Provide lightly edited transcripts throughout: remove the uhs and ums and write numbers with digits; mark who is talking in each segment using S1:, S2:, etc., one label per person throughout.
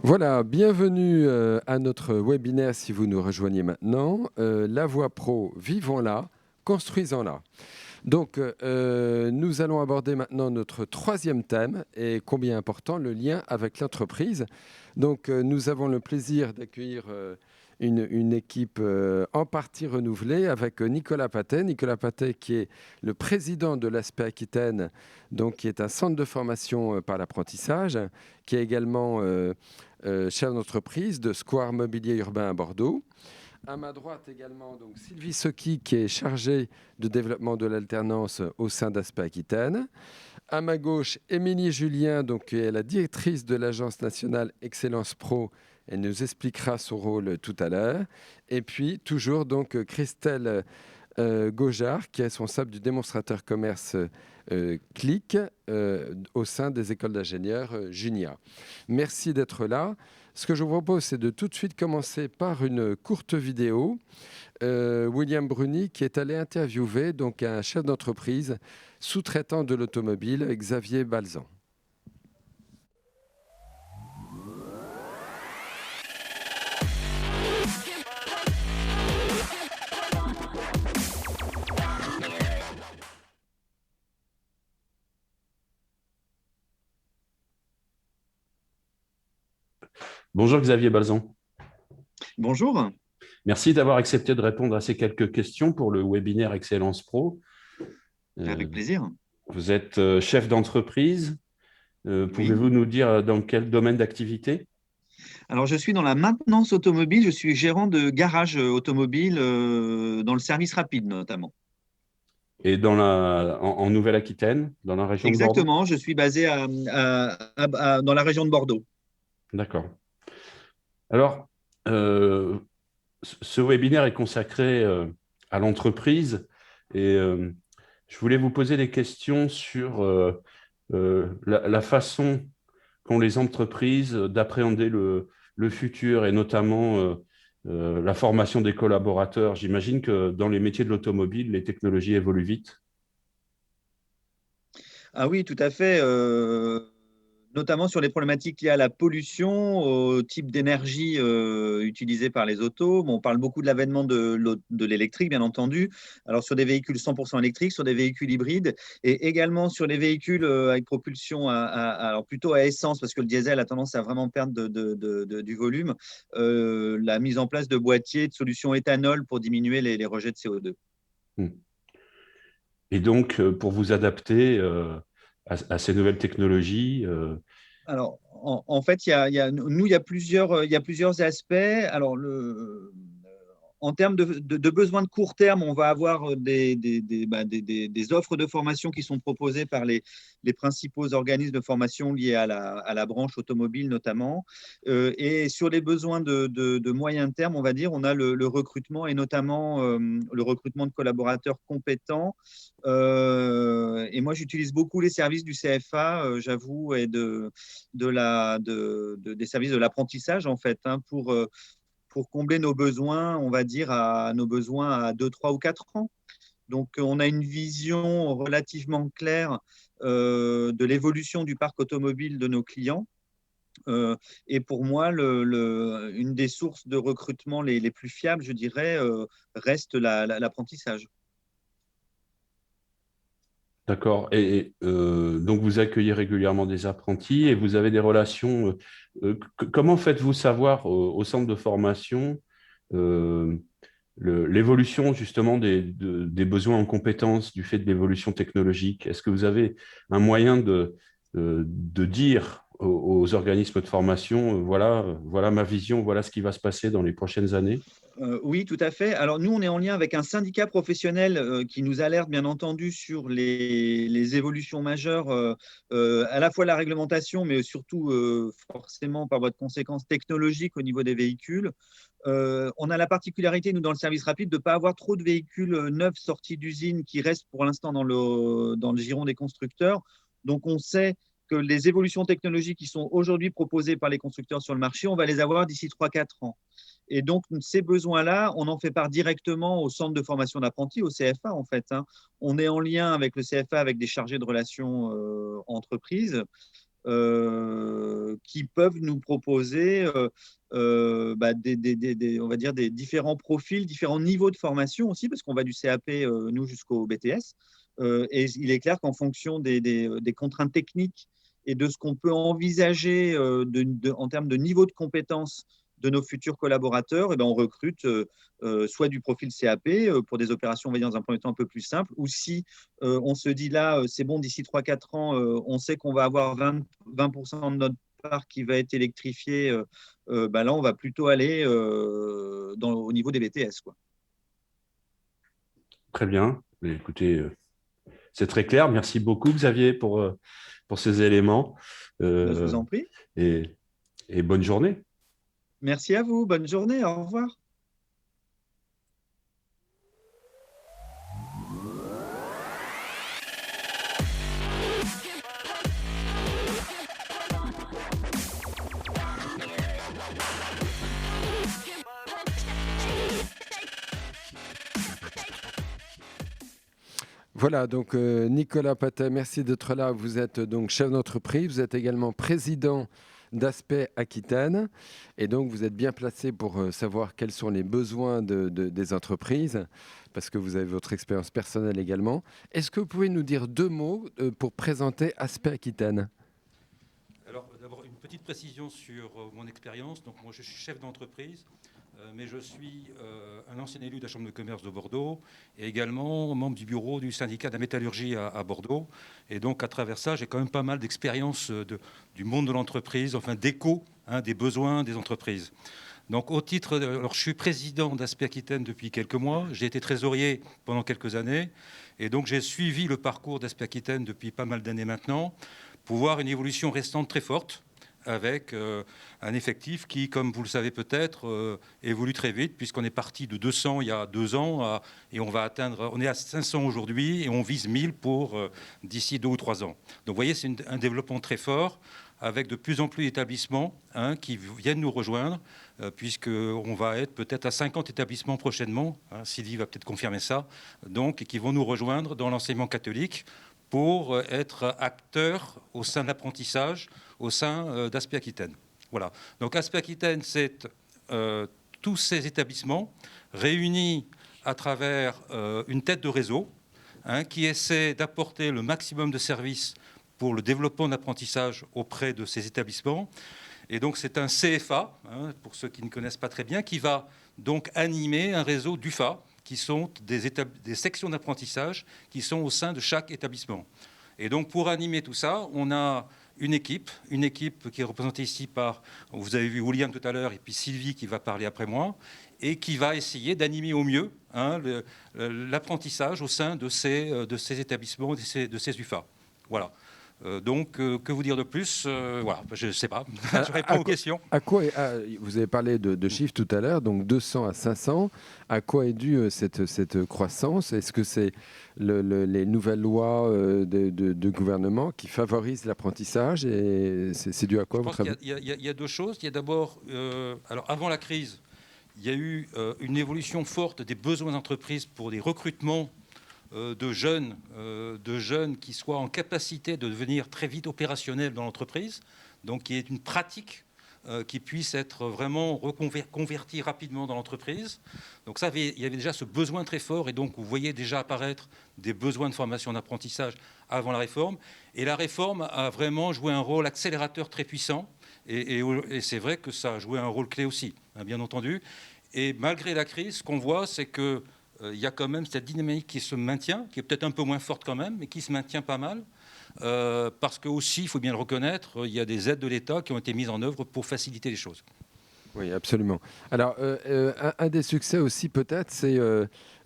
S1: Voilà, bienvenue à notre webinaire si vous nous rejoignez maintenant. La Voie Pro, vivons-la, construisons-la. Donc, nous allons aborder maintenant notre troisième thème et combien important le lien avec l'entreprise. Donc, nous avons le plaisir d'accueillir une équipe en partie renouvelée avec Nicolas Patet. Nicolas Patet qui est le président de l'Aspect Aquitaine, donc qui est un centre de formation par l'apprentissage, qui est également chef d'entreprise de Square Mobilier Urbain à Bordeaux. À ma droite également, donc, Sylvie Socky, qui est chargée de développement de l'alternance au sein d'Aspect Aquitaine. À ma gauche, Émilie Julien, donc, qui est la directrice de l'Agence nationale Excellence Pro. Elle nous expliquera son rôle tout à l'heure. Et puis, toujours, donc, Christelle Gaujard, qui est responsable du démonstrateur commerce CLIC au sein des écoles d'ingénieurs Junia. Merci d'être là. Ce que je vous propose, c'est de tout de suite commencer par une courte vidéo. William Bruni, qui est allé interviewer donc, un chef d'entreprise sous-traitant de l'automobile, Xavier Balzan.
S2: Bonjour Xavier Balzan.
S3: Bonjour.
S2: Merci d'avoir accepté de répondre à ces quelques questions pour le webinaire Excellence Pro.
S3: Avec plaisir.
S2: Vous êtes chef d'entreprise. Pouvez-vous nous dire dans quel domaine d'activité?
S3: Alors, je suis dans la maintenance automobile. Je suis gérant de garage automobile dans le service rapide notamment.
S2: Et en Nouvelle-Aquitaine, dans la région de Bordeaux?
S3: Exactement, je suis basé dans la région de Bordeaux.
S2: D'accord. Alors, ce webinaire est consacré à l'entreprise et je voulais vous poser des questions sur la façon qu'ont les entreprises d'appréhender le futur et notamment la formation des collaborateurs. J'imagine que dans les métiers de l'automobile, les technologies évoluent vite.
S3: Ah oui, tout à fait. Notamment sur les problématiques liées à la pollution, au type d'énergie utilisée par les autos. Bon, on parle beaucoup de l'avènement de l'électrique, bien entendu. Alors, sur des véhicules 100% électriques, sur des véhicules hybrides et également sur les véhicules avec propulsion alors plutôt à essence, parce que le diesel a tendance à vraiment perdre du volume. La mise en place de boîtiers, de solutions éthanol pour diminuer les rejets de CO2.
S2: Et donc, pour vous adapter à ces nouvelles technologies,
S3: alors, en fait, il y a plusieurs aspects. Alors, en termes de besoins de court terme, on va avoir des offres de formation qui sont proposées par les principaux organismes de formation liés à la branche automobile notamment. Et sur les besoins de moyen terme, on va dire, on a le recrutement et notamment le recrutement de collaborateurs compétents. Et moi, j'utilise beaucoup les services du CFA, j'avoue, et des services de l'apprentissage, en fait, pour combler nos besoins, on va dire, nos besoins à 2, 3 ou 4 ans. Donc, on a une vision relativement claire de l'évolution du parc automobile de nos clients. Et pour moi, une des sources de recrutement les plus fiables, je dirais, reste l'apprentissage.
S2: D'accord. Et donc, vous accueillez régulièrement des apprentis et vous avez des relations. Comment faites-vous savoir au centre de formation l'évolution justement des besoins en compétences du fait de l'évolution technologique? Est-ce que vous avez un moyen de dire aux organismes de formation, voilà ma vision, voilà ce qui va se passer dans les prochaines années?
S3: Oui, tout à fait. Alors, nous, on est en lien avec un syndicat professionnel qui nous alerte, bien entendu, sur les évolutions majeures, à la fois la réglementation, mais surtout, forcément, par voie de conséquence, technologique au niveau des véhicules. On a la particularité, nous, dans le service rapide, de ne pas avoir trop de véhicules neufs sortis d'usine qui restent pour l'instant dans le giron des constructeurs. Donc, on sait que les évolutions technologiques qui sont aujourd'hui proposées par les constructeurs sur le marché, on va les avoir d'ici 3-4 ans. Et donc, ces besoins-là, on en fait part directement au centre de formation d'apprentis, au CFA, en fait. On est en lien avec le CFA, avec des chargés de relations entreprises. qui peuvent nous proposer on va dire des différents profils, différents niveaux de formation aussi, parce qu'on va du CAP, nous, jusqu'au BTS. Et il est clair qu'en fonction des contraintes techniques et de ce qu'on peut envisager en termes de niveau de compétences de nos futurs collaborateurs, eh ben, on recrute soit du profil CAP pour des opérations, on va dire, dans un premier temps un peu plus simples, ou si on se dit là, c'est bon, d'ici 3-4 ans, on sait qu'on va avoir 20% de notre parc qui va être électrifié, là, on va plutôt aller au niveau des BTS, quoi.
S2: Très bien. Écoutez, c'est très clair. Merci beaucoup, Xavier, pour ces éléments.
S3: Je vous en prie.
S2: Et, et bonne journée.
S3: Merci à vous. Bonne journée. Au revoir.
S1: Voilà, donc Nicolas Patet, merci d'être là. Vous êtes donc chef d'entreprise, vous êtes également président d'Aspect Aquitaine, et donc vous êtes bien placé pour savoir quels sont les besoins des entreprises, parce que vous avez votre expérience personnelle également. Est-ce que vous pouvez nous dire 2 mots pour présenter Aspect Aquitaine ?
S4: Alors d'abord une petite précision sur mon expérience. Donc moi je suis chef d'entreprise, mais je suis un ancien élu de la Chambre de commerce de Bordeaux et également membre du bureau du syndicat de la métallurgie à Bordeaux. Et donc à travers ça, j'ai quand même pas mal d'expérience du monde de l'entreprise, enfin d'écho des besoins des entreprises. Donc au titre, alors je suis président d'Aspect Aquitaine depuis quelques mois, j'ai été trésorier pendant quelques années et donc j'ai suivi le parcours d'Aspect Aquitaine depuis pas mal d'années maintenant pour voir une évolution restante très forte avec un effectif qui, comme vous le savez peut-être, évolue très vite puisqu'on est parti de 200 il y a 2 ans et on est à 500 aujourd'hui et on vise 1000 pour d'ici 2 ou 3 ans. Donc vous voyez, c'est un développement très fort avec de plus en plus d'établissements qui viennent nous rejoindre puisqu'on va être peut-être à 50 établissements prochainement, Sylvie va peut-être confirmer ça, donc, et qui vont nous rejoindre dans l'enseignement catholique pour être acteurs au sein de l'apprentissage, au sein d'Aspect Aquitaine. Voilà. Donc Aspect Aquitaine, c'est tous ces établissements réunis à travers une tête de réseau qui essaie d'apporter le maximum de services pour le développement de l'apprentissage auprès de ces établissements. Et donc c'est un CFA, pour ceux qui ne connaissent pas très bien, qui va donc animer un réseau d'UFA, qui sont des sections d'apprentissage qui sont au sein de chaque établissement. Et donc, pour animer tout ça, on a une équipe qui est représentée ici par, vous avez vu William tout à l'heure, et puis Sylvie qui va parler après moi, et qui va essayer d'animer au mieux l'apprentissage au sein de ces établissements, de ces UFA. Voilà. Donc, que vous dire de plus voilà, je ne sais pas. Je réponds aux questions.
S1: Vous avez parlé de chiffres tout à l'heure, donc 200 à 500. À quoi est due cette croissance ? Est-ce que c'est les nouvelles lois de gouvernement qui favorisent l'apprentissage et c'est dû à quoi ?
S4: Je pense qu'il y a 2 choses. Il y a d'abord, alors avant la crise, il y a eu une évolution forte des besoins d'entreprise pour des recrutements de jeunes qui soient en capacité de devenir très vite opérationnels dans l'entreprise, donc qui est une pratique qui puisse être vraiment reconvertie rapidement dans l'entreprise. Donc ça, il y avait déjà ce besoin très fort, et donc vous voyez déjà apparaître des besoins de formation d'apprentissage avant la réforme. Et la réforme a vraiment joué un rôle accélérateur très puissant, et c'est vrai que ça a joué un rôle clé aussi, bien entendu. Et malgré la crise, ce qu'on voit, c'est que il y a quand même cette dynamique qui se maintient, qui est peut-être un peu moins forte quand même, mais qui se maintient pas mal, parce que aussi, il faut bien le reconnaître, il y a des aides de l'État qui ont été mises en œuvre pour faciliter les choses.
S1: Oui, absolument. Alors, un des succès aussi, peut-être, c'est,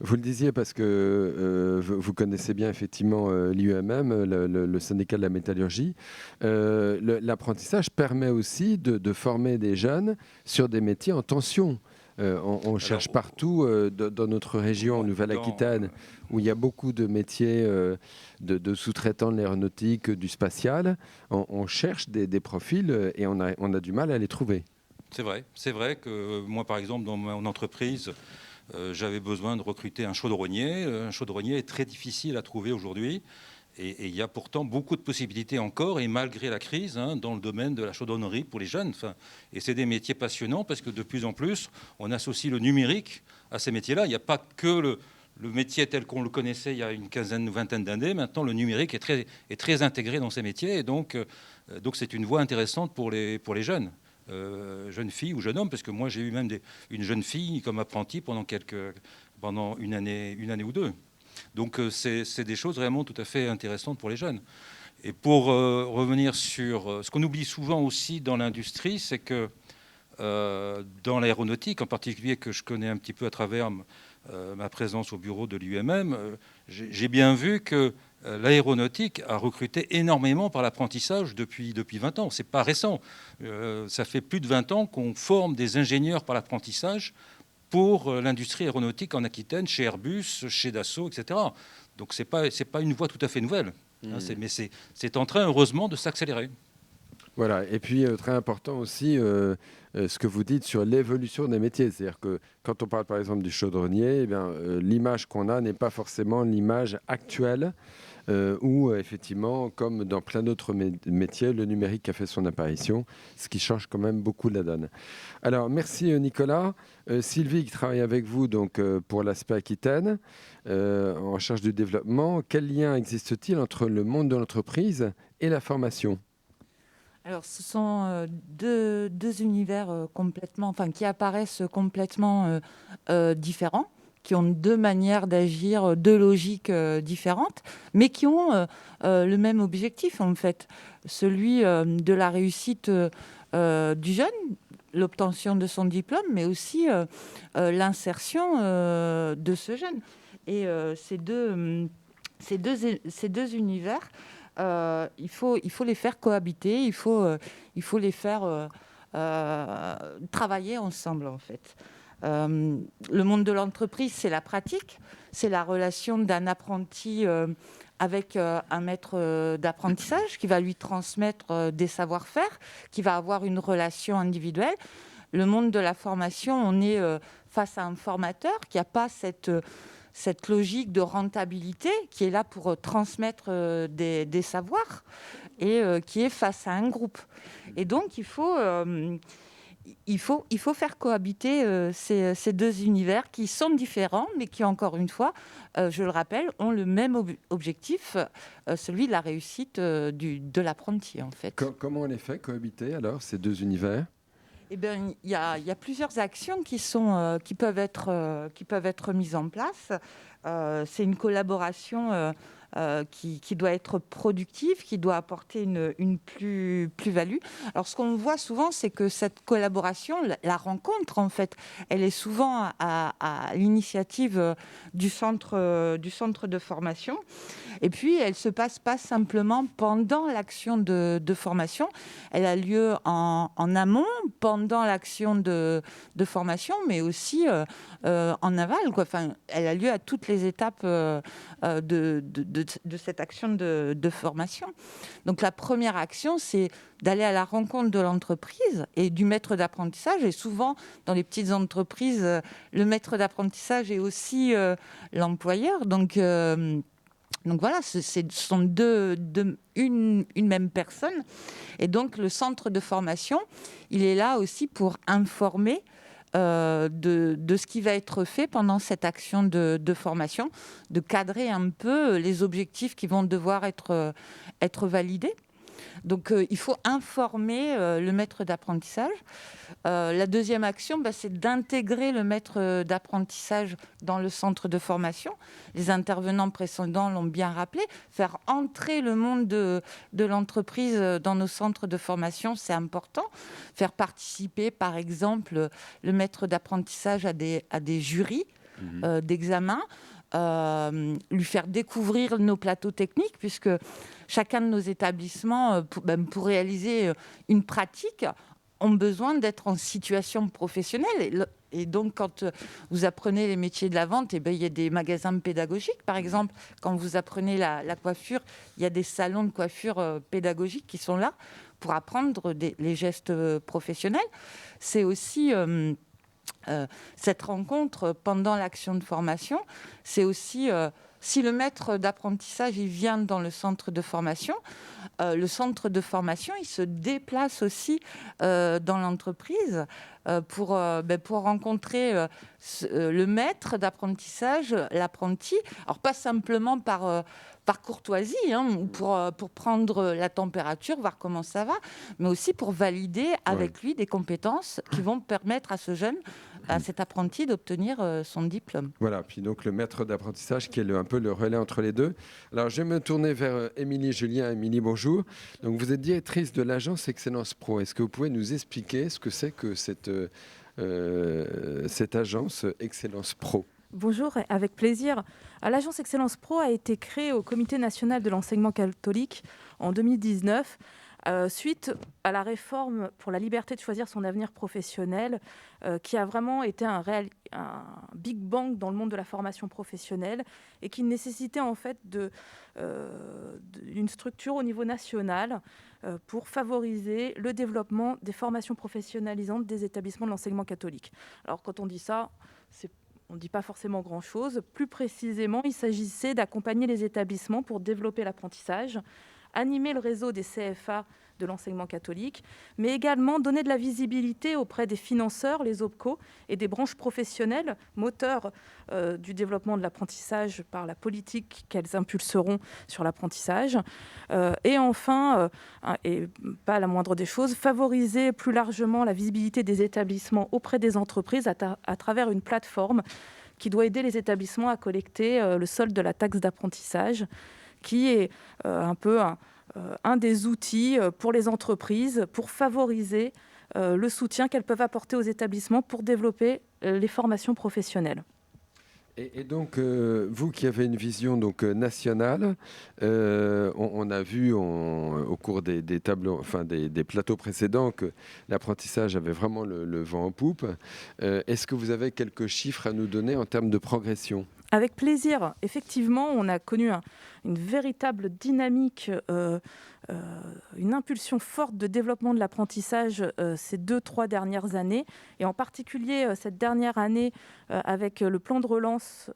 S1: vous le disiez, parce que vous connaissez bien effectivement l'IUMM, le syndicat de la métallurgie, l'apprentissage permet aussi de former des jeunes sur des métiers en tension. On cherche partout dans notre région, en Nouvelle-Aquitaine, où il y a beaucoup de métiers de sous-traitants de l'aéronautique, du spatial. On cherche des profils et on a du mal à les trouver.
S4: C'est vrai que moi, par exemple, dans mon entreprise, j'avais besoin de recruter un chaudronnier. Un chaudronnier est très difficile à trouver aujourd'hui. Et il y a pourtant beaucoup de possibilités encore, et malgré la crise, dans le domaine de la chaudronnerie pour les jeunes. Et c'est des métiers passionnants parce que de plus en plus, on associe le numérique à ces métiers-là. Il n'y a pas que le métier tel qu'on le connaissait il y a une quinzaine ou vingtaine d'années. Maintenant, le numérique est très intégré dans ces métiers. Et donc c'est une voie intéressante pour les jeunes. Jeunes filles ou jeunes hommes, parce que moi j'ai eu même une jeune fille comme apprentie pendant une année ou deux. Donc c'est des choses vraiment tout à fait intéressantes pour les jeunes. Et pour revenir sur ce qu'on oublie souvent aussi dans l'industrie, c'est que dans l'aéronautique, en particulier que je connais un petit peu à travers ma présence au bureau de l'UMM, j'ai bien vu que l'aéronautique a recruté énormément par l'apprentissage depuis 20 ans. Ce n'est pas récent. Ça fait plus de 20 ans qu'on forme des ingénieurs par l'apprentissage pour l'industrie aéronautique en Aquitaine, chez Airbus, chez Dassault, etc. Donc ce n'est pas une voie tout à fait nouvelle. Mais c'est en train, heureusement, de s'accélérer.
S1: Voilà, et puis très important aussi ce que vous dites sur l'évolution des métiers. C'est-à-dire que quand on parle par exemple du chaudronnier, l'image qu'on a n'est pas forcément l'image actuelle où effectivement, comme dans plein d'autres métiers, le numérique a fait son apparition, ce qui change quand même beaucoup la donne. Alors merci Nicolas. Sylvie qui travaille avec vous donc, pour l'aspect Aquitaine, en charge du développement. Quel lien existe-t-il entre le monde de l'entreprise et la formation ?
S5: Alors, ce sont deux univers qui apparaissent complètement différents, qui ont deux manières d'agir, deux logiques différentes, mais qui ont le même objectif, en fait, celui de la réussite du jeune, l'obtention de son diplôme, mais aussi l'insertion de ce jeune. Et ces deux univers, il faut les faire cohabiter, il faut les faire travailler ensemble, en fait. Le monde de l'entreprise, c'est la pratique, c'est la relation d'un apprenti avec un maître d'apprentissage qui va lui transmettre des savoir-faire, qui va avoir une relation individuelle. Le monde de la formation, on est face à un formateur qui n'a pas cette logique de rentabilité, qui est là pour transmettre des savoirs et qui est face à un groupe. Et donc, il faut faire cohabiter ces deux univers qui sont différents, mais qui, encore une fois, je le rappelle, ont le même objectif, celui de la réussite de l'apprenti, en fait.
S1: Comment on les fait cohabiter, alors, ces deux univers ?
S5: Eh bien, il y a plusieurs actions qui peuvent être mises en place. C'est une collaboration qui doit être productive, qui doit apporter une plus-value. Alors, ce qu'on voit souvent, c'est que cette collaboration, la rencontre, en fait, elle est souvent à l'initiative du centre de formation. Et puis, elle ne se passe pas simplement pendant l'action de formation. Elle a lieu en amont, pendant l'action de formation, mais aussi en aval, quoi. Enfin, elle a lieu à toutes les étapes de cette action de formation. Donc, la première action, c'est d'aller à la rencontre de l'entreprise et du maître d'apprentissage. Et souvent, dans les petites entreprises, le maître d'apprentissage est aussi l'employeur. Donc voilà, ce sont une même personne. Et donc, le centre de formation, il est là aussi pour informer de ce qui va être fait pendant cette action de formation, de cadrer un peu les objectifs qui vont devoir être validés. Donc, il faut informer le maître d'apprentissage. La deuxième action, c'est d'intégrer le maître d'apprentissage dans le centre de formation. Les intervenants précédents l'ont bien rappelé. Faire entrer le monde de l'entreprise dans nos centres de formation, c'est important. Faire participer, par exemple, le maître d'apprentissage à des jurys d'examen. Lui faire découvrir nos plateaux techniques, puisque chacun de nos établissements, pour réaliser une pratique, ont besoin d'être en situation professionnelle. Et donc, quand vous apprenez les métiers de la vente, il y a des magasins pédagogiques, par exemple. Quand vous apprenez la coiffure, il y a des salons de coiffure pédagogiques qui sont là pour apprendre les gestes professionnels. C'est aussi... cette rencontre pendant l'action de formation, c'est aussi si le maître d'apprentissage il vient dans le centre de formation, le centre de formation il se déplace aussi dans l'entreprise pour rencontrer le maître d'apprentissage, l'apprenti. Alors pas simplement par courtoisie, ou pour prendre la température, voir comment ça va, mais aussi pour valider avec lui des compétences qui vont permettre à ce jeune, à cet apprenti d'obtenir son diplôme.
S1: Voilà, puis donc le maître d'apprentissage qui est un peu le relais entre les deux. Alors je vais me tourner vers Émilie Julien. Émilie, bonjour. Donc vous êtes directrice de l'agence Excellence Pro. Est-ce que vous pouvez nous expliquer ce que c'est que cette agence Excellence Pro ?
S6: Bonjour, avec plaisir. L'agence Excellence Pro a été créée au Comité national de l'enseignement catholique en 2019, suite à la réforme pour la liberté de choisir son avenir professionnel, qui a vraiment été un big bang dans le monde de la formation professionnelle et qui nécessitait en fait une structure au niveau national pour favoriser le développement des formations professionnalisantes des établissements de l'enseignement catholique. Alors quand on dit ça, on ne dit pas forcément grand-chose. Plus précisément, il s'agissait d'accompagner les établissements pour développer l'apprentissage, animer le réseau des CFA de l'enseignement catholique, mais également donner de la visibilité auprès des financeurs, les OPCO, et des branches professionnelles, moteurs du développement de l'apprentissage par la politique qu'elles impulseront sur l'apprentissage. Et enfin, et pas la moindre des choses, favoriser plus largement la visibilité des établissements auprès des entreprises à travers une plateforme qui doit aider les établissements à collecter le solde de la taxe d'apprentissage, qui est un des outils pour les entreprises pour favoriser le soutien qu'elles peuvent apporter aux établissements pour développer les formations professionnelles.
S1: Et donc, vous qui avez une vision donc, nationale, on a vu au cours des tableaux, enfin des plateaux précédents que l'apprentissage avait vraiment le vent en poupe. Est-ce que vous avez quelques chiffres à nous donner en termes de progression ?
S6: Avec plaisir. Effectivement, on a connu une véritable dynamique, une impulsion forte de développement de l'apprentissage ces 2-3 dernières années. Et en particulier, cette dernière année, avec le plan de relance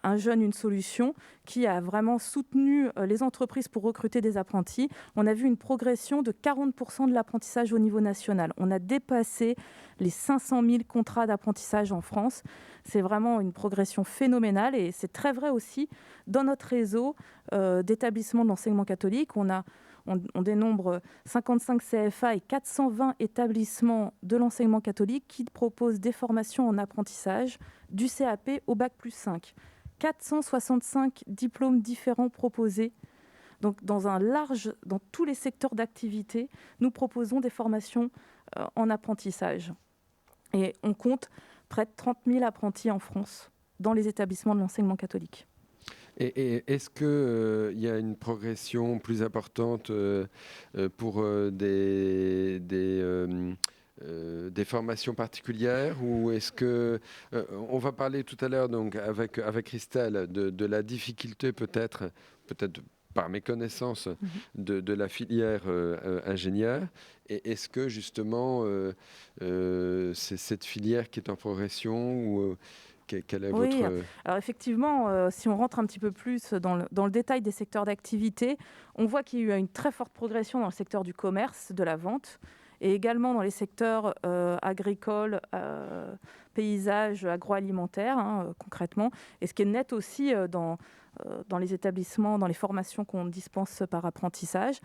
S6: Un jeune, une solution, qui a vraiment soutenu les entreprises pour recruter des apprentis. On a vu une progression de 40% de l'apprentissage au niveau national. On a dépassé les 500 000 contrats d'apprentissage en France. C'est vraiment une progression phénoménale et c'est très vrai aussi dans notre réseau d'établissements d'enseignement catholique. On dénombre 55 CFA et 420 établissements de l'enseignement catholique qui proposent des formations en apprentissage du CAP au Bac+5. 465 diplômes différents proposés. Donc, dans tous les secteurs d'activité, nous proposons des formations en apprentissage. Et on compte près de 30 000 apprentis en France dans les établissements de l'enseignement catholique.
S1: Et est-ce qu'il y a une progression plus importante pour des formations particulières, ou est-ce que on va parler tout à l'heure donc avec Christelle de la difficulté peut-être par méconnaissance de la filière ingénieur, et est-ce que justement c'est cette filière qui est en progression, ou quel est votre...
S6: Alors effectivement, si on rentre un petit peu plus dans le détail des secteurs d'activité, on voit qu'il y a eu une très forte progression dans le secteur du commerce, de la vente, et également dans les secteurs agricoles, paysages, agroalimentaires, concrètement. Et ce qui est net aussi dans les établissements, dans les formations qu'on dispense par apprentissage.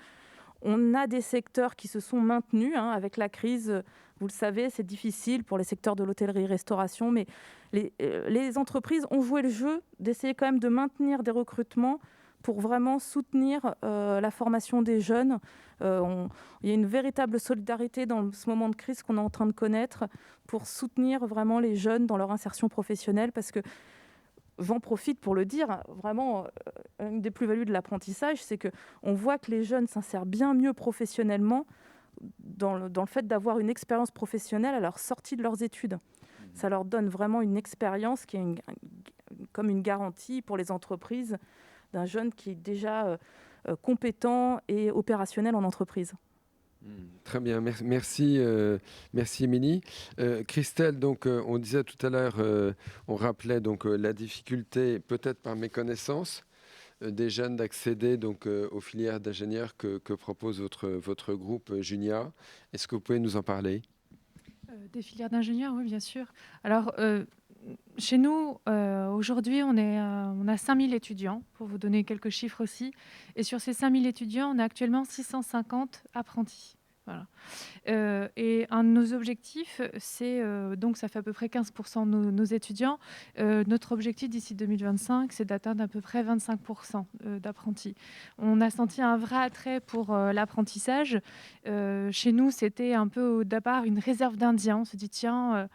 S6: On a des secteurs qui se sont maintenus avec la crise. Vous le savez, c'est difficile pour les secteurs de l'hôtellerie-restauration, mais les entreprises ont joué le jeu d'essayer quand même de maintenir des recrutements pour vraiment soutenir la formation des jeunes. Il y a une véritable solidarité dans ce moment de crise qu'on est en train de connaître pour soutenir vraiment les jeunes dans leur insertion professionnelle, parce que j'en profite pour le dire, vraiment, une des plus-values de l'apprentissage, c'est qu'on voit que les jeunes s'insèrent bien mieux professionnellement dans le fait d'avoir une expérience professionnelle à leur sortie de leurs études. Ça leur donne vraiment une expérience qui est comme une garantie pour les entreprises d'un jeune qui est déjà compétent et opérationnel en entreprise.
S1: Très bien, merci, merci Émilie. Christelle, donc on disait tout à l'heure, on rappelait donc la difficulté, peut-être par méconnaissance, des jeunes d'accéder donc aux filières d'ingénieurs que propose votre groupe Junia. Est-ce que vous pouvez nous en parler?
S7: Des filières d'ingénieurs, oui, bien sûr. Alors, chez nous, aujourd'hui, on a 5000 étudiants, pour vous donner quelques chiffres aussi. Et sur ces 5000 étudiants, on a actuellement 650 apprentis. Voilà. Et un de nos objectifs, c'est, donc ça fait à peu près 15% de nos étudiants. Notre objectif d'ici 2025, c'est d'atteindre à peu près 25% d'apprentis. On a senti un vrai attrait pour l'apprentissage. Chez nous, c'était un peu au départ une réserve d'Indiens. On se dit, tiens,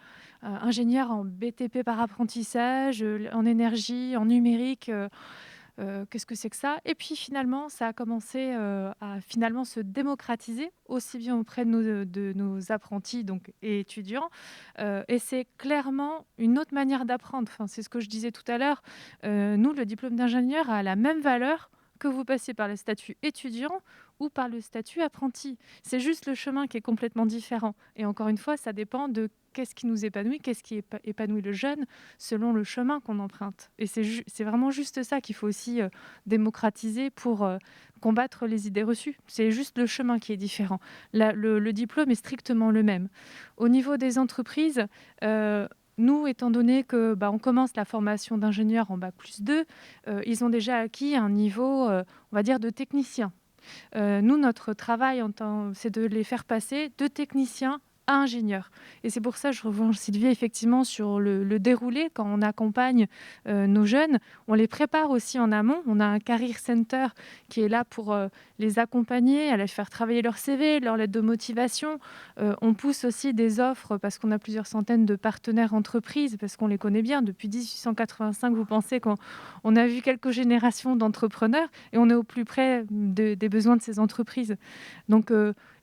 S7: ingénieur en BTP par apprentissage, en énergie, en numérique. Qu'est-ce que c'est que ça? Et puis finalement, ça a commencé à finalement se démocratiser, aussi bien auprès de nos apprentis donc, et étudiants. Et c'est clairement une autre manière d'apprendre. Enfin, c'est ce que je disais tout à l'heure. Nous, le diplôme d'ingénieur a la même valeur que vous passez par le statut étudiant ou par le statut apprenti. C'est juste le chemin qui est complètement différent. Et encore une fois, ça dépend de qu'est-ce qui nous épanouit, qu'est-ce qui épanouit le jeune selon le chemin qu'on emprunte. Et c'est vraiment juste ça qu'il faut aussi démocratiser pour combattre les idées reçues. C'est juste le chemin qui est différent. Le diplôme est strictement le même. Au niveau des entreprises, nous, étant donné que on commence la formation d'ingénieur en Bac+2, ils ont déjà acquis un niveau, on va dire, de technicien. Nous, notre travail, c'est de les faire passer de techniciens à ingénieurs. Et c'est pour ça que je rejoins Sylvie effectivement sur le déroulé. Quand on accompagne nos jeunes, on les prépare aussi en amont. On a un Career Center qui est là pour les accompagner, à les faire travailler leur CV, leur lettre de motivation. On pousse aussi des offres parce qu'on a plusieurs centaines de partenaires entreprises, parce qu'on les connaît bien. Depuis 1885, vous pensez qu'on a vu quelques générations d'entrepreneurs et on est au plus près des besoins de ces entreprises. Donc,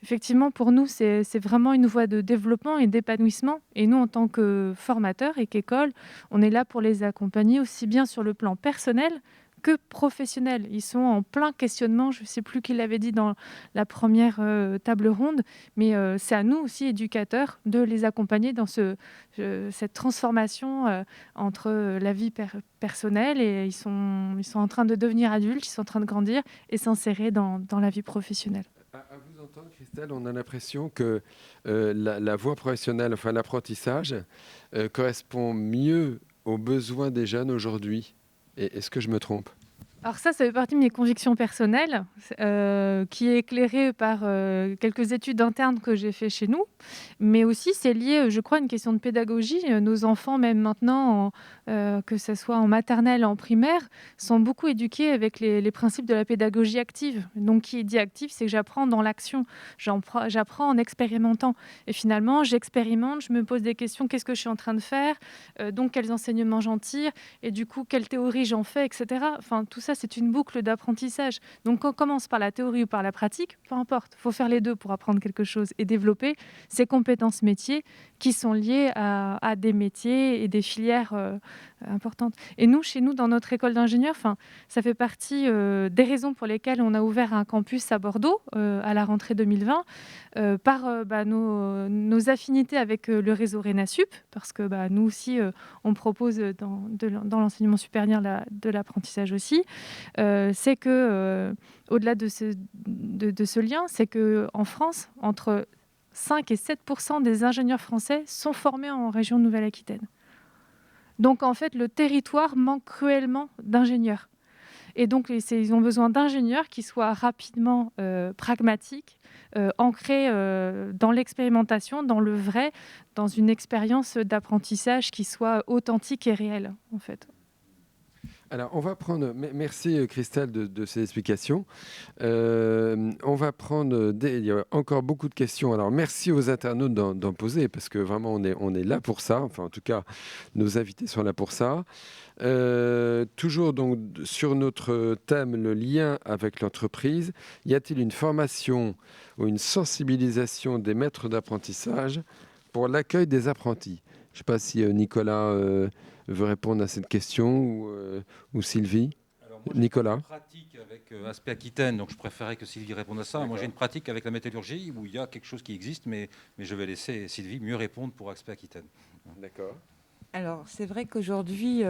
S7: effectivement, pour nous, c'est vraiment une voie de développement et d'épanouissement. Et nous, en tant que formateurs et qu'école, on est là pour les accompagner aussi bien sur le plan personnel que professionnel. Ils sont en plein questionnement. Je ne sais plus qui l'avait dit dans la première table ronde, mais c'est à nous aussi, éducateurs, de les accompagner dans cette transformation entre la vie personnelle et ils sont en train de devenir adultes, ils sont en train de grandir et s'insérer dans la vie professionnelle.
S1: À vous entendre, Christelle, on a l'impression que la voie professionnelle, enfin l'apprentissage, correspond mieux aux besoins des jeunes aujourd'hui. Est-ce que je me trompe?
S7: Alors ça fait partie de mes convictions personnelles, qui est éclairée par quelques études internes que j'ai fait chez nous. Mais aussi, c'est lié, je crois, à une question de pédagogie. Nos enfants, même maintenant, que ce soit en maternelle, en primaire, sont beaucoup éduqués avec les principes de la pédagogie active. Donc, qui dit active, c'est que j'apprends dans l'action. J'apprends en expérimentant. Et finalement, j'expérimente, je me pose des questions. Qu'est-ce que je suis en train de faire? Donc, quels enseignements j'en tire? Et du coup, quelle théorie j'en fais, etc. Enfin, tout ça, c'est une boucle d'apprentissage. Donc, on commence par la théorie ou par la pratique, peu importe. Il faut faire les deux pour apprendre quelque chose et développer ces compétences métiers qui sont liées à des métiers et des filières importantes. Et nous, chez nous, dans notre école d'ingénieurs, ça fait partie des raisons pour lesquelles on a ouvert un campus à Bordeaux à la rentrée 2020 par nos affinités avec le réseau RENASUP, parce que nous aussi, on propose dans l'enseignement supérieur de l'apprentissage aussi. C'est que, au-delà de ce lien, c'est qu'en France, entre 5 et 7% des ingénieurs français sont formés en région Nouvelle-Aquitaine. Donc, en fait, le territoire manque cruellement d'ingénieurs. Et donc, ils ont besoin d'ingénieurs qui soient rapidement pragmatiques, ancrés dans l'expérimentation, dans le vrai, dans une expérience d'apprentissage qui soit authentique et réelle, en fait.
S1: Alors, on va prendre... Merci Christelle de ces explications. On va prendre... Il y a encore beaucoup de questions. Alors, merci aux internautes d'en poser, parce que vraiment, on est là pour ça. Enfin, en tout cas, nos invités sont là pour ça. Toujours donc sur notre thème, le lien avec l'entreprise, y a-t-il une formation ou une sensibilisation des maîtres d'apprentissage pour l'accueil des apprentis? Je ne sais pas si Nicolas veut répondre à cette question ou Sylvie.
S4: Alors
S1: Nicolas.
S4: J'ai une pratique avec Aspect Aquitaine, donc je préférais que Sylvie réponde à ça. Moi, j'ai une pratique avec la métallurgie où il y a quelque chose qui existe, mais je vais laisser Sylvie mieux répondre pour Aspect Aquitaine.
S1: D'accord.
S5: Alors, c'est vrai qu'aujourd'hui,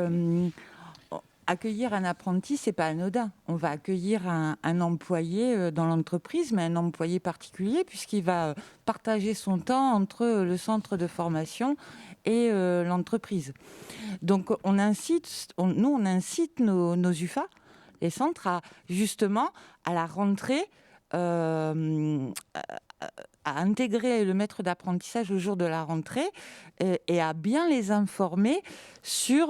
S5: accueillir un apprenti, c'est pas anodin. On va accueillir un employé dans l'entreprise, mais un employé particulier, puisqu'il va partager son temps entre le centre de formation et l'entreprise. Donc, on incite nos UFA, les centres, justement, à la rentrée, à intégrer le maître d'apprentissage au jour de la rentrée et à bien les informer sur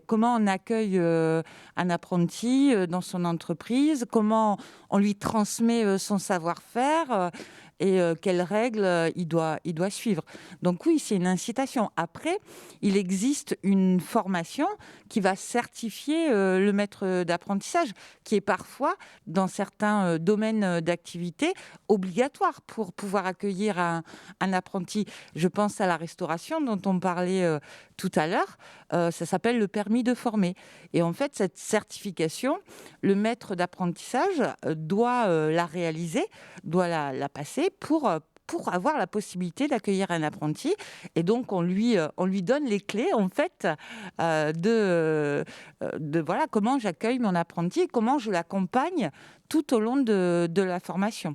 S5: comment on accueille un apprenti dans son entreprise, comment on lui transmet son savoir-faire et quelles règles il doit suivre. Donc oui, c'est une incitation. Après, il existe une formation qui va certifier le maître d'apprentissage, qui est parfois, dans certains domaines d'activité, obligatoire pour pouvoir accueillir un apprenti. Je pense à la restauration dont on parlait tout à l'heure. Ça s'appelle le permis de former. Et en fait, cette certification, le maître d'apprentissage doit la réaliser, doit la passer pour avoir la possibilité d'accueillir un apprenti. Et donc, on lui donne les clés, en fait, de voilà, comment j'accueille mon apprenti, comment je l'accompagne tout au long de la formation.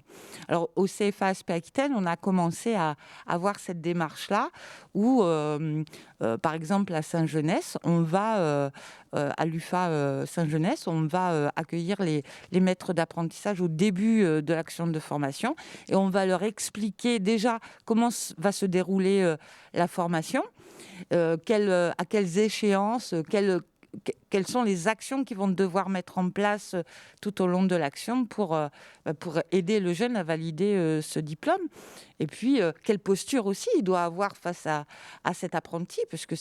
S5: Alors, au CFA Aspect Aquitaine, on a commencé à avoir cette démarche-là, où, par exemple, à Saint-Genès, on va, à l'UFA Saint-Genès, on va accueillir les maîtres d'apprentissage au début de l'action de formation, et on va leur expliquer déjà comment va se dérouler la formation, à quelles échéances, quelles sont les actions qu'ils vont devoir mettre en place tout au long de l'action pour aider le jeune à valider ce diplôme. Et puis, quelle posture aussi il doit avoir face à cet apprenti, parce que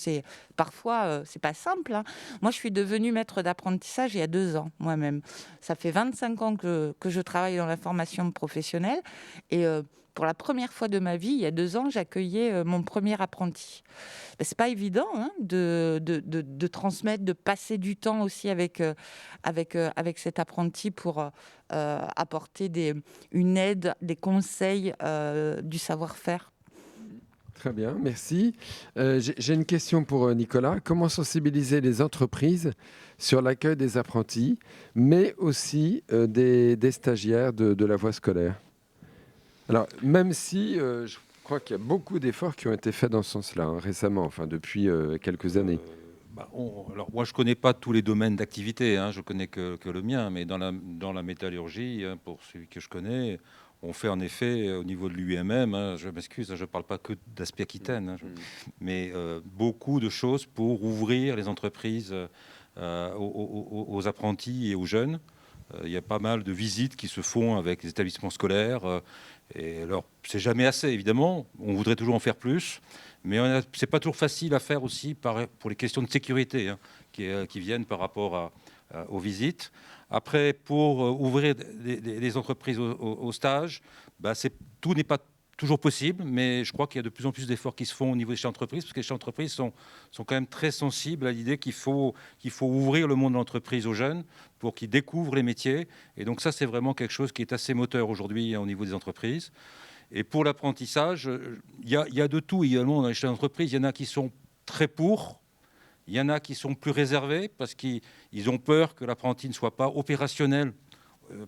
S5: parfois, c'est pas simple, hein. Moi, je suis devenue maître d'apprentissage il y a 2 ans, moi-même. Ça fait 25 ans que je travaille dans la formation professionnelle. Et pour la première fois de ma vie, il y a 2 ans, j'accueillais mon premier apprenti. C'est pas évident, hein, de transmettre, de passer du temps aussi avec cet apprenti pour apporter une aide, des conseils, du savoir-faire.
S1: Très bien, merci. J'ai une question pour Nicolas. Comment sensibiliser les entreprises sur l'accueil des apprentis, mais aussi des stagiaires de la voie scolaire? Alors, même si je crois qu'il y a beaucoup d'efforts qui ont été faits dans ce sens-là, hein, récemment, enfin depuis quelques années.
S4: Alors moi, je ne connais pas tous les domaines d'activité, hein, je connais que le mien, mais dans la métallurgie, hein, pour celui que je connais, on fait en effet au niveau de l'UMM, hein, je m'excuse, je ne parle pas que d'Aspect Aquitaine, hein, mais beaucoup de choses pour ouvrir les entreprises aux apprentis et aux jeunes. Il y a pas mal de visites qui se font avec les établissements scolaires. Et alors, c'est jamais assez, évidemment. On voudrait toujours en faire plus. Mais c'est pas toujours facile à faire aussi pour les questions de sécurité, hein, qui viennent par rapport aux visites. Après, pour ouvrir des entreprises au stage, tout n'est pas toujours possible, mais je crois qu'il y a de plus en plus d'efforts qui se font au niveau des chefs d'entreprise, parce que les chefs d'entreprise sont quand même très sensibles à l'idée qu'il faut ouvrir le monde de l'entreprise aux jeunes pour qu'ils découvrent les métiers. Et donc ça, c'est vraiment quelque chose qui est assez moteur aujourd'hui au niveau des entreprises. Et pour l'apprentissage, il y a de tout également dans les chefs d'entreprise. Il y en a qui sont très pour, il y en a qui sont plus réservés parce qu'ils ont peur que l'apprenti ne soit pas opérationnel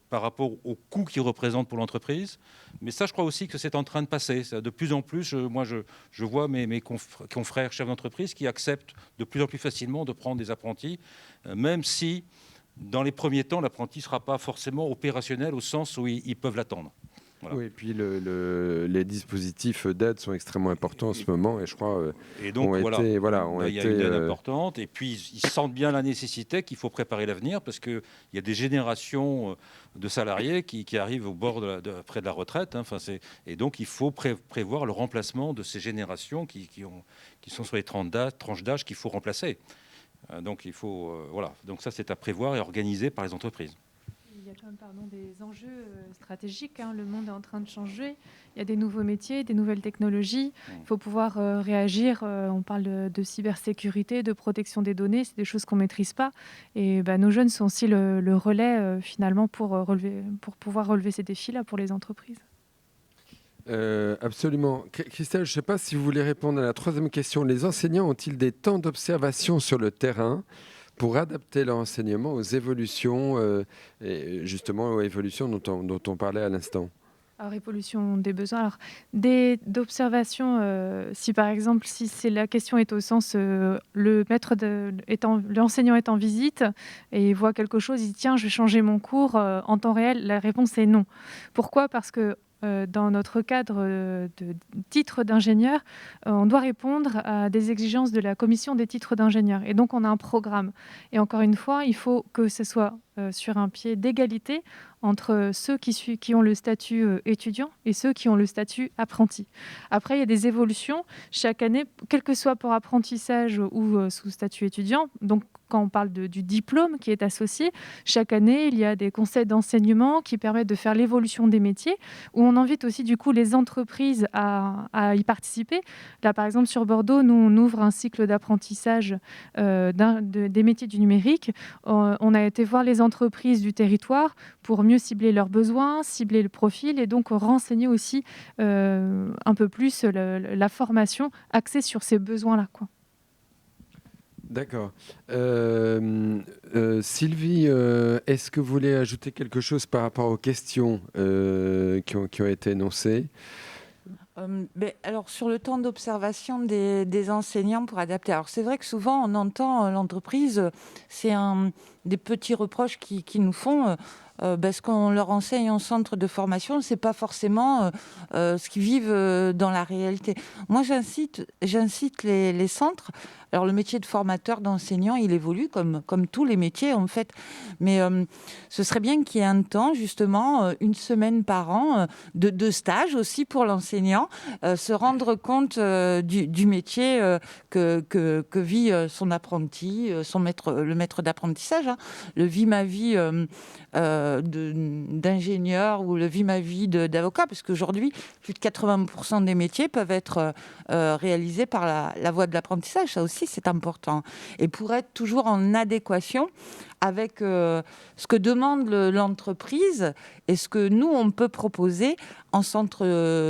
S4: par rapport au coût qu'il représente pour l'entreprise. Mais ça, je crois aussi que c'est en train de passer. De plus en plus, je vois mes confrères chefs d'entreprise qui acceptent de plus en plus facilement de prendre des apprentis, même si, dans les premiers temps, l'apprenti ne sera pas forcément opérationnel au sens où ils peuvent l'attendre. Voilà.
S1: Oui, et puis les dispositifs d'aide sont extrêmement importants en ce moment, et je crois
S4: et donc,
S1: il y
S4: a une aide importante, et puis ils sentent bien la nécessité qu'il faut préparer l'avenir, parce qu'il y a des générations de salariés qui arrivent au bord près de la retraite, hein, et donc il faut prévoir le remplacement de ces générations qui sont sur les tranches d'âge qu'il faut remplacer. Donc il faut, donc ça c'est à prévoir et organiser par les entreprises.
S7: Il y a des enjeux stratégiques. Le monde est en train de changer. Il y a des nouveaux métiers, des nouvelles technologies. Il faut pouvoir réagir. On parle de cybersécurité, de protection des données. C'est des choses qu'on ne maîtrise pas. Et nos jeunes sont aussi le relais, finalement, pour pouvoir relever ces défis-là pour les entreprises.
S1: Absolument. Christelle, je ne sais pas si vous voulez répondre à la troisième question. Les enseignants ont-ils des temps d'observation sur le terrain pour adapter leur enseignement aux évolutions, et justement aux évolutions dont on parlait à l'instant?
S7: Alors, évolution des besoins. Alors, d'observation, si par exemple, si la question est au sens, l'enseignant est en visite et il voit quelque chose, il dit tiens, je vais changer mon cours en temps réel, la réponse est non. Pourquoi ? Parce que dans notre cadre de titre d'ingénieur, on doit répondre à des exigences de la commission des titres d'ingénieur. Et donc, on a un programme. Et encore une fois, il faut que ce soit sur un pied d'égalité entre ceux qui ont le statut étudiant et ceux qui ont le statut apprenti. Après, il y a des évolutions chaque année, quel que soit pour apprentissage ou sous statut étudiant. Donc, quand on parle du diplôme qui est associé, chaque année, il y a des conseils d'enseignement qui permettent de faire l'évolution des métiers, où on invite aussi du coup les entreprises à y participer. Là, par exemple, sur Bordeaux, nous, on ouvre un cycle d'apprentissage des métiers du numérique. On a été voir les entreprises du territoire pour mieux cibler leurs besoins, cibler le profil et donc renseigner aussi un peu plus la formation axée sur ces besoins-là, quoi.
S1: D'accord. Sylvie, est-ce que vous voulez ajouter quelque chose par rapport aux questions qui ont été énoncées ?
S5: Alors, sur le temps d'observation des enseignants pour adapter. Alors, c'est vrai que souvent, on entend l'entreprise, c'est des petits reproches qui nous font. Ce qu'on leur enseigne en centre de formation, c'est pas forcément ce qu'ils vivent dans la réalité. Moi, j'incite les centres. Alors, le métier de formateur, d'enseignant, il évolue comme tous les métiers, en fait. Mais ce serait bien qu'il y ait un temps, justement, une semaine par an, de stage aussi pour l'enseignant, se rendre compte du métier que vit son apprenti, le maître d'apprentissage. Le vie ma vie d'ingénieur ou le vie ma vie d'avocat, parce qu'aujourd'hui, plus de 80% des métiers peuvent être réalisés par la voie de l'apprentissage. Ça aussi, c'est important. Et pour être toujours en adéquation avec ce que demande l'entreprise et ce que nous, on peut proposer en centre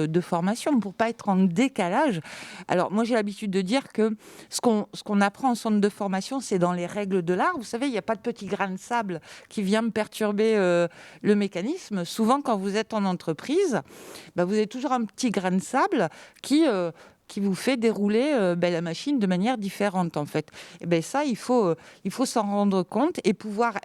S5: de formation pour ne pas être en décalage. Alors, moi, j'ai l'habitude de dire que ce qu'on apprend en centre de formation, c'est dans les règles de l'art. Vous savez, il n'y a pas de petit grain de sable qui vient me perturber le mécanisme. Souvent, quand vous êtes en entreprise, vous avez toujours un petit grain de sable qui vous fait dérouler la machine de manière différente, en fait. Et ça, il faut s'en rendre compte et pouvoir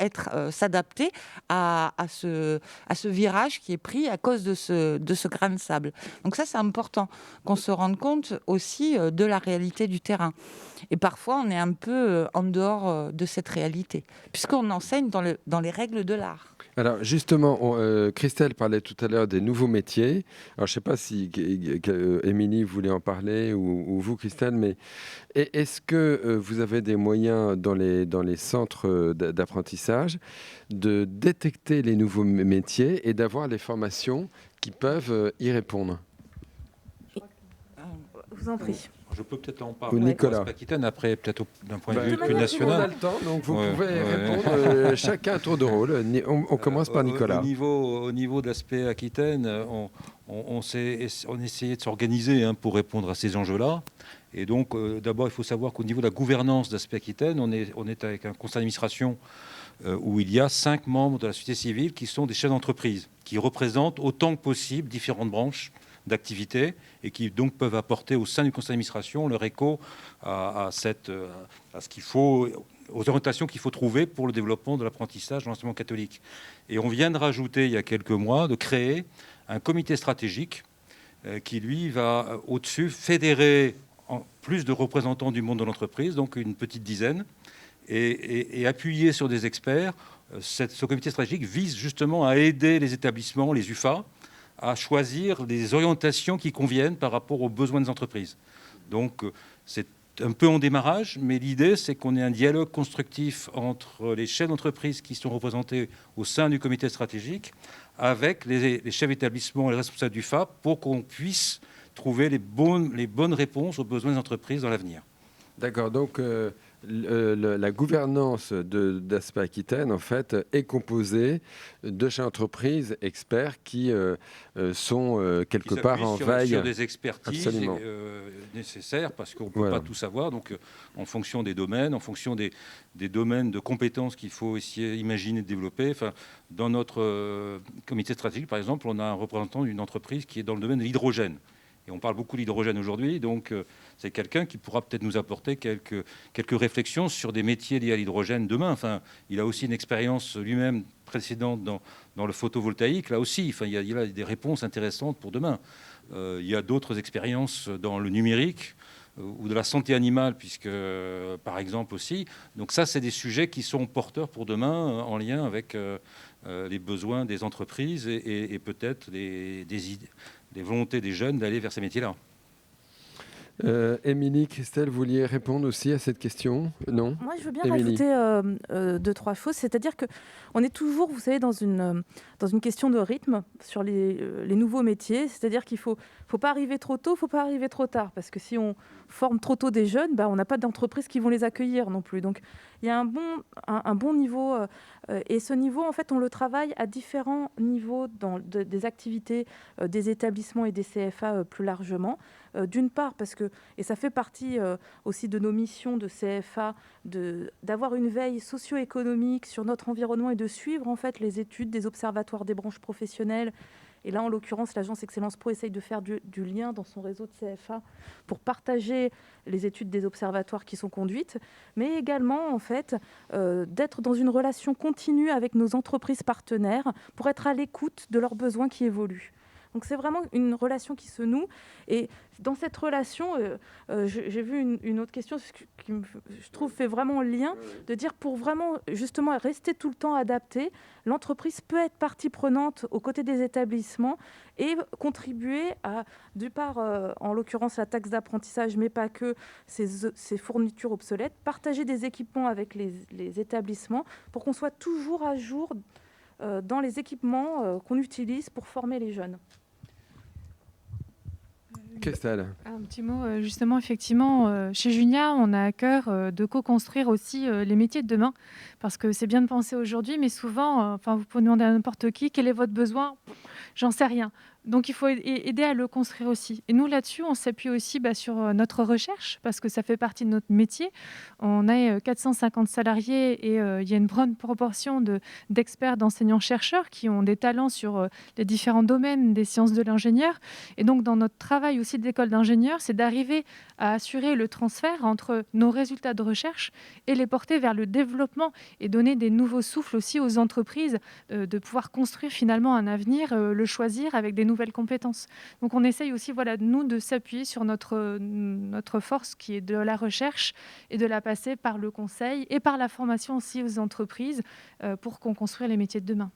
S5: s'adapter à ce virage qui est pris à cause de ce grain de sable. Donc ça, c'est important qu'on se rende compte aussi de la réalité du terrain. Et parfois, on est un peu en dehors de cette réalité, puisqu'on enseigne dans les règles de l'art.
S1: Alors justement, Christelle parlait tout à l'heure des nouveaux métiers. Alors je ne sais pas si Émilie voulait en parler ou vous, Christelle, mais est-ce que vous avez des moyens dans les centres d'apprentissage de détecter les nouveaux métiers et d'avoir les formations qui peuvent y répondre ?
S6: Je vous en prie.
S4: Je peux peut-être en parler.
S1: Nicolas.
S4: Aquitaine, après, peut-être d'un point de vue
S1: On
S4: plus
S1: a
S4: national.
S1: le temps, donc vous pouvez répondre chacun à tour de rôle. On commence par Nicolas.
S4: Au niveau de l'aspect Aquitaine, on essayait de s'organiser pour répondre à ces enjeux-là. Et donc, d'abord, il faut savoir qu'au niveau de la gouvernance d'Aspect Aquitaine, on est avec un conseil d'administration où il y a 5 membres de la société civile qui sont des chefs d'entreprise, qui représentent autant que possible différentes branches d'activité et qui donc peuvent apporter au sein du conseil d'administration leur écho à ce qu'il faut, aux orientations qu'il faut trouver pour le développement de l'apprentissage dans l'enseignement catholique. Et on vient de rajouter il y a quelques mois, de créer un comité stratégique qui lui va au-dessus fédérer plus de représentants du monde de l'entreprise, donc une petite dizaine, et appuyer sur des experts. Ce comité stratégique vise justement à aider les établissements, les UFA, à choisir des orientations qui conviennent par rapport aux besoins des entreprises. Donc, c'est un peu en démarrage, mais l'idée, c'est qu'on ait un dialogue constructif entre les chefs d'entreprise qui sont représentés au sein du comité stratégique avec les chefs d'établissement et les responsables du FAP pour qu'on puisse trouver les bonnes réponses aux besoins des entreprises dans l'avenir.
S1: D'accord, donc la gouvernance d'Aspect Aquitaine, en fait, est composée de chefs d'entreprise experts qui sont quelque part en veille.
S4: Sur des expertises nécessaires, parce qu'on ne peut pas tout savoir. Donc, en fonction des domaines, en fonction des domaines de compétences qu'il faut essayer imaginer de développer. Enfin, dans notre comité stratégique, par exemple, on a un représentant d'une entreprise qui est dans le domaine de l'hydrogène. Et on parle beaucoup d'hydrogène aujourd'hui, donc c'est quelqu'un qui pourra peut-être nous apporter quelques réflexions sur des métiers liés à l'hydrogène demain. Enfin, il a aussi une expérience lui-même précédente dans le photovoltaïque, là aussi. Enfin, il y a des réponses intéressantes pour demain. Il y a d'autres expériences dans le numérique ou de la santé animale, puisque, par exemple aussi. Donc ça, c'est des sujets qui sont porteurs pour demain en lien avec les besoins des entreprises et peut-être des volontés des jeunes d'aller vers ces métiers-là.
S1: Émilie, Christelle, vous vouliez répondre aussi à cette question? Non?
S6: Moi, je veux bien rajouter 2-3 choses. C'est-à-dire qu'on est toujours, vous savez, dans une question de rythme sur les nouveaux métiers. C'est-à-dire qu'il ne faut pas arriver trop tôt, il ne faut pas arriver trop tard. Parce que si on forme trop tôt des jeunes, on n'a pas d'entreprises qui vont les accueillir non plus. Donc, il y a un bon niveau. Et ce niveau, en fait, on le travaille à différents niveaux des activités des établissements et des CFA plus largement. D'une part, parce que, et ça fait partie aussi de nos missions de CFA, d'avoir une veille socio-économique sur notre environnement et de suivre en fait les études des observatoires des branches professionnelles. Et là, en l'occurrence, l'agence Excellence Pro essaye de faire du lien dans son réseau de CFA pour partager les études des observatoires qui sont conduites, mais également en fait d'être dans une relation continue avec nos entreprises partenaires pour être à l'écoute de leurs besoins qui évoluent. Donc c'est vraiment une relation qui se noue. Et dans cette relation, j'ai vu une autre question qui, je trouve, fait vraiment lien, de dire pour vraiment justement rester tout le temps adapté, l'entreprise peut être partie prenante aux côtés des établissements et contribuer à, d'une part, en l'occurrence la taxe d'apprentissage, mais pas que, ces fournitures obsolètes, partager des équipements avec les établissements pour qu'on soit toujours à jour dans les équipements qu'on utilise pour former les jeunes.
S1: Christelle.
S7: Un petit mot, justement, effectivement, chez Junia, on a à cœur de co-construire aussi les métiers de demain, parce que c'est bien de penser aujourd'hui, mais souvent, vous pouvez demander à n'importe qui, quel est votre besoin? J'en sais rien. Donc, il faut aider à le construire aussi. Et nous, là-dessus, on s'appuie aussi sur notre recherche, parce que ça fait partie de notre métier. On a 450 salariés et il y a une bonne proportion d'experts, d'enseignants-chercheurs qui ont des talents sur les différents domaines des sciences de l'ingénieur. Et donc, dans notre travail aussi d'école d'ingénieurs, c'est d'arriver à assurer le transfert entre nos résultats de recherche et les porter vers le développement et donner des nouveaux souffles aussi aux entreprises, de pouvoir construire finalement un avenir, le choisir avec des nouvelles compétences. Donc on essaye aussi, nous, de s'appuyer sur notre force qui est de la recherche et de la passer par le conseil et par la formation aussi aux entreprises pour qu'on construise les métiers de demain.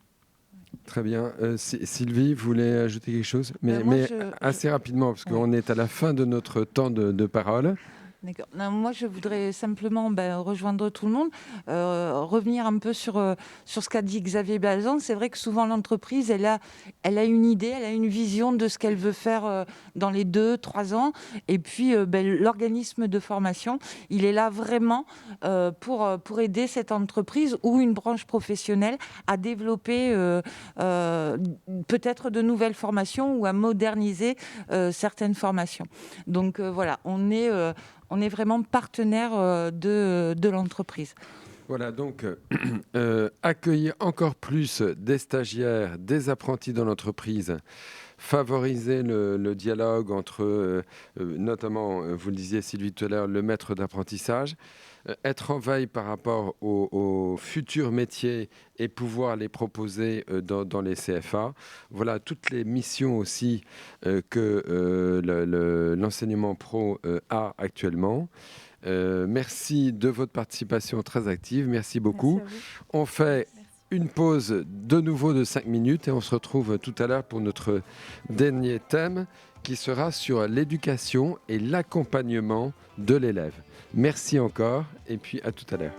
S1: Très bien. Sylvie, vous voulez ajouter quelque chose? Mais assez rapidement, parce qu'on est à la fin de notre temps de parole.
S5: D'accord. Non, moi, je voudrais simplement rejoindre tout le monde, revenir un peu sur ce qu'a dit Xavier Blazan. C'est vrai que souvent, l'entreprise, elle a une idée, elle a une vision de ce qu'elle veut faire dans les 2-3 ans. Et puis, l'organisme de formation, il est là vraiment pour aider cette entreprise ou une branche professionnelle à développer peut-être de nouvelles formations ou à moderniser certaines formations. Donc, voilà, on est vraiment partenaire de l'entreprise.
S1: Voilà, donc accueillir encore plus des stagiaires, des apprentis dans l'entreprise, favoriser le dialogue entre, notamment, vous le disiez Sylvie tout à l'heure, le maître d'apprentissage, être en veille par rapport aux futurs métiers et pouvoir les proposer dans les CFA. Voilà toutes les missions aussi que l'enseignement pro a actuellement. Merci de votre participation très active. Merci beaucoup.
S6: Merci à vous.
S1: On fait une pause de nouveau de 5 minutes et on se retrouve tout à l'heure pour notre dernier thème qui sera sur l'éducation et l'accompagnement de l'élève. Merci encore et puis à tout à l'heure.